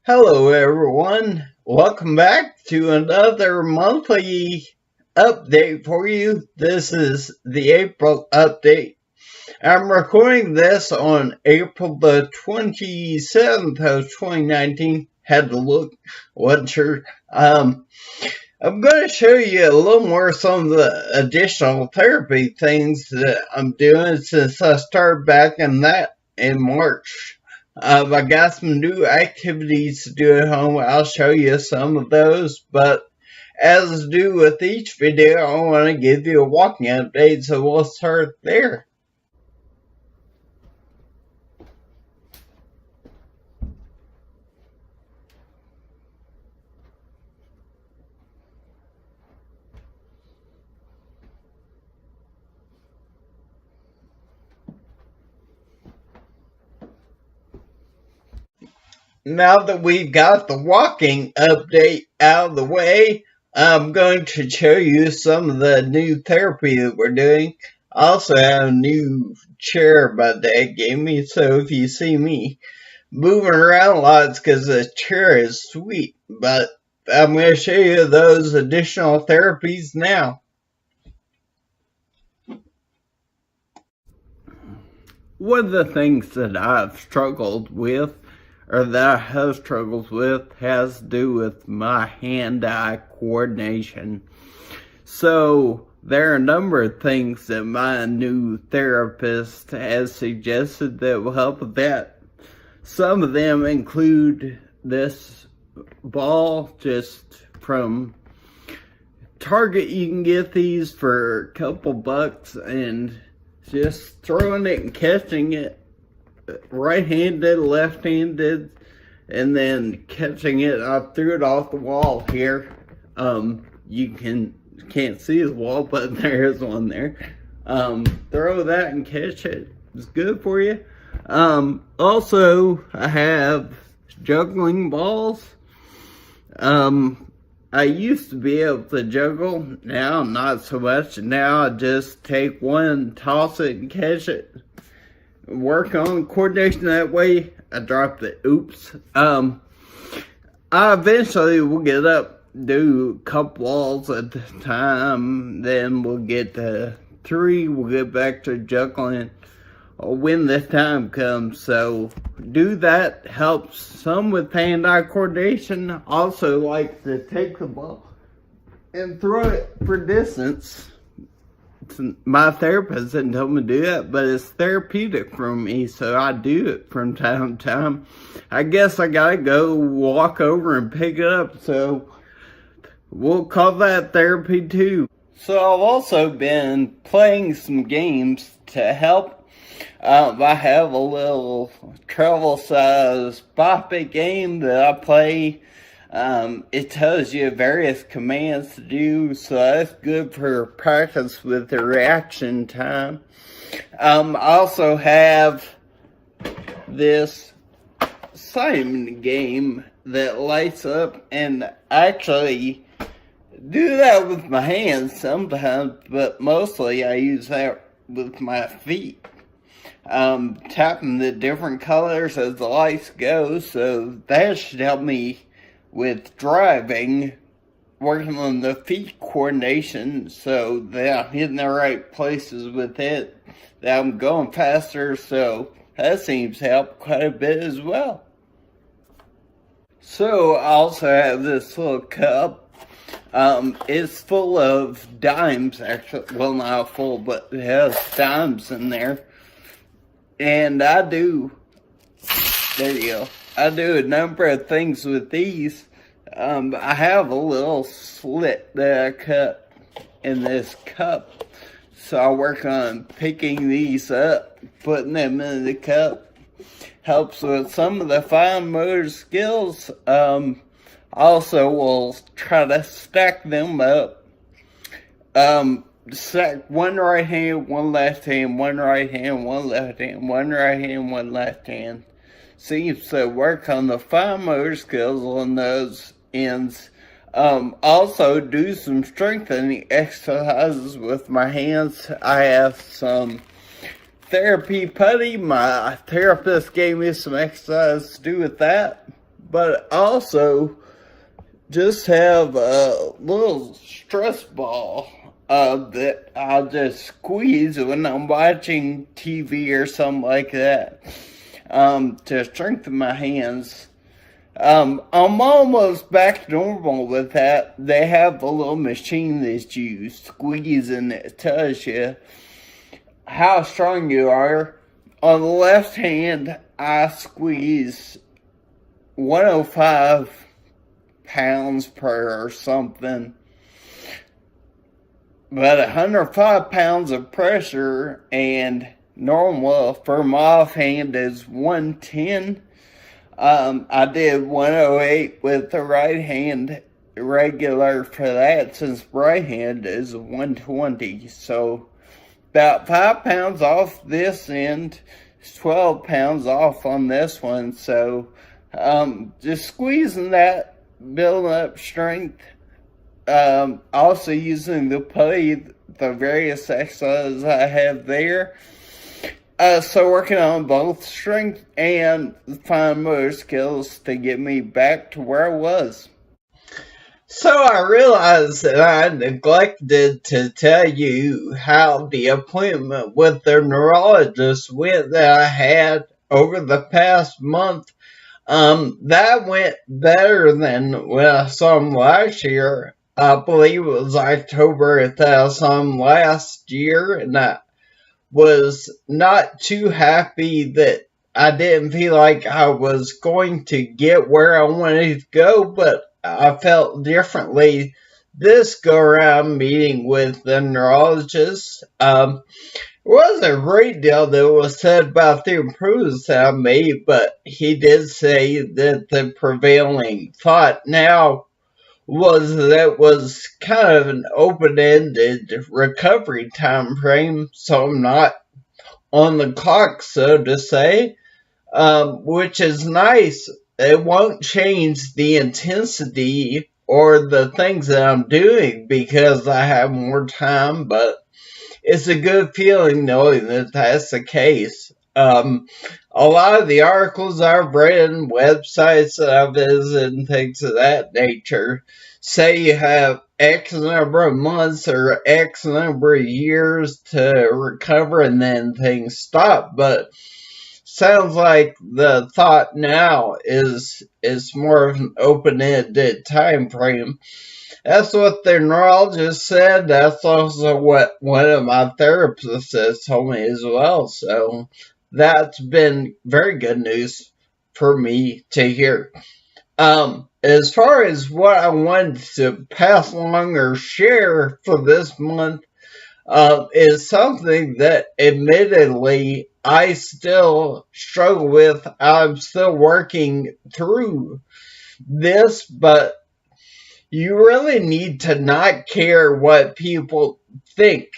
Hello, everyone. Welcome back to another monthly update for you. This is the April update. I'm recording this on April the 27th of 2019. Had to look, wasn't sure. I'm going to show you a little more some of the additional therapy things that I'm doing since I started back in March. I got some new activities to do at home. I'll show you some of those, but as do with each video, I want to give you a walking update, so we'll start there. Now that we've got the walking update out of the way, I'm going to show you some of the new therapy that we're doing. I also have a new chair my dad gave me, so if you see me moving around a lot, it's because the chair is sweet. But I'm going to show you those additional therapies now. One of the things that I've struggled with, or that I have struggled with, has to do with my hand-eye coordination. So there are a number of things that my new therapist has suggested that will help with that. Some of them include this ball just from Target. You can get these for a couple bucks, and just throwing it and catching it right-handed, left-handed, and then catching it. I threw it off the wall here. You can't see the wall, but there is one there. Throw that and catch it. It's good for you. Also, I have juggling balls. I used to be able to juggle. Now, not so much. Now, I just take one, toss it, and catch it. Work on coordination that way. I dropped it. Oops. I eventually will get up, do a couple balls at a time. Then we'll get to 3. We'll get back to juggling when the time comes. So do that. Helps some with hand-eye coordination. Also like to take the ball and throw it for distance. My therapist didn't tell me to do that, but it's therapeutic for me, so I do it from time to time. I guess I gotta go walk over and pick it up, so we'll call that therapy too. So I've also been playing some games to help. I have a little travel size Bop-It game that I play. It tells you various commands to do, so that's good for practice with the reaction time. I also have this Simon game that lights up, and actually do that with my hands sometimes, but mostly I use that with my feet. Tapping the different colors as the lights go, so that should help me with driving, working on the feet coordination so that I'm hitting the right places with it, that I'm going faster, so that seems to help quite a bit as well. So I also have this little cup. It's full of dimes, actually. Well, not full, but it has dimes in there. And there you go. I do a number of things with these. I have a little slit that I cut in this cup. So I work on picking these up, putting them in the cup. Helps with some of the fine motor skills. Also, we'll try to stack them up. Stack one right hand, one left hand, one right hand, one left hand, one right hand, one left hand. Seems to work on the fine motor skills on those ends. Also do some strengthening exercises with my hands. I have some therapy putty. My therapist gave me some exercises to do with that. but also just have a little stress ball that I'll just squeeze when I'm watching TV or something like that, to strengthen my hands. I'm almost back to normal with that. They have a little machine that you squeeze and it tells you how strong you are. On the left hand, I squeeze 105 pounds per or something. But 105 pounds of pressure and normal for my offhand is 110. I did 108 with the right hand regular for that, since right hand is 120. So about 5 pounds off this end, 12 pounds off on this one. So just squeezing that, building up strength. Also using the putty, the various exercises I have there. So working on both strength and fine motor skills to get me back to where I was. So I realized that I neglected to tell you how the appointment with the neurologist went that I had over the past month. That went better than when I saw him last year. I believe it was October that I saw him last year, and I was not too happy that I didn't feel like I was going to get where I wanted to go, but I felt differently this go around meeting with the neurologist. It wasn't a great deal that was said about the improvements that I made, but he did say that the prevailing thought now was that was kind of an open-ended recovery time frame, so I'm not on the clock, so to say, which is nice. It won't change the intensity or the things that I'm doing because I have more time, but it's a good feeling knowing that that's the case. A lot of the articles I've read and websites that I've visited and things of that nature say you have X number of months or X number of years to recover and then things stop. But sounds like the thought now is more of an open-ended time frame. That's what the neurologist said. That's also what one of my therapists has told me as well. So that's been very good news for me to hear. As far as what I wanted to pass along or share for this month, is something that admittedly I still struggle with. I'm still working through this, but you really need to not care what people think.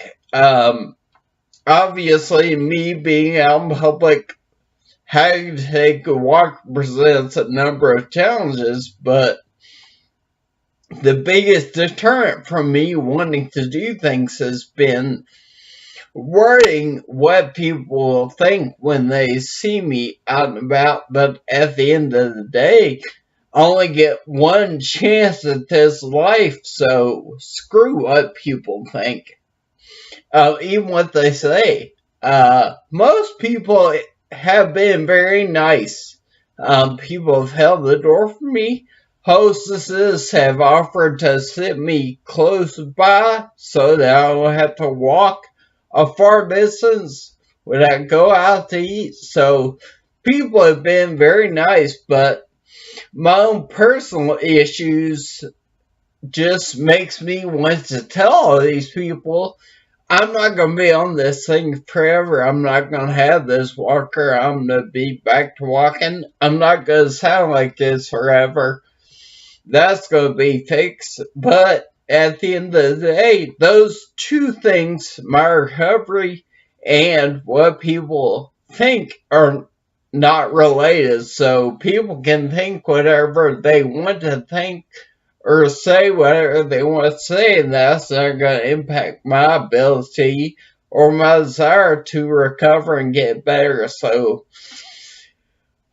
Obviously, me being out in public, having to take a walk presents a number of challenges, but the biggest deterrent from me wanting to do things has been worrying what people will think when they see me out and about. But at the end of the day, I only get one chance at this life, so screw what people think. Even what they say. Most people have been very nice. People have held the door for me. Hostesses have offered to sit me close by so that I don't have to walk a far distance when I go out to eat. So people have been very nice, but my own personal issues just makes me want to tell all these people, I'm not going to be on this thing forever. I'm not going to have this walker. I'm going to be back to walking. I'm not going to sound like this forever. That's going to be fixed. But at the end of the day, those two things, my recovery and what people think, are not related. So people can think whatever they want to think or say whatever they want to say, and that's not going to impact my ability or my desire to recover and get better. So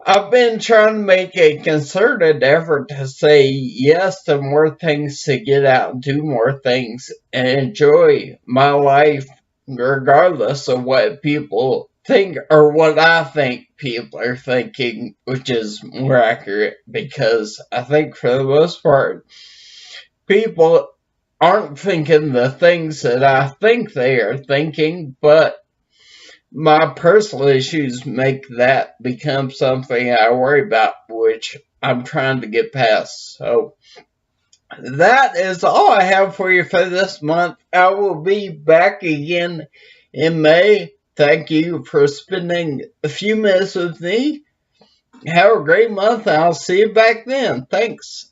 I've been trying to make a concerted effort to say yes to more things, to get out and do more things and enjoy my life, regardless of what people think or what I think people are thinking, which is more accurate because I think for the most part, people aren't thinking the things that I think they are thinking, but my personal issues make that become something I worry about, which I'm trying to get past. So that is all I have for you for this month. I will be back again in May. Thank you for spending a few minutes with me. Have a great month. I'll see you back then. Thanks.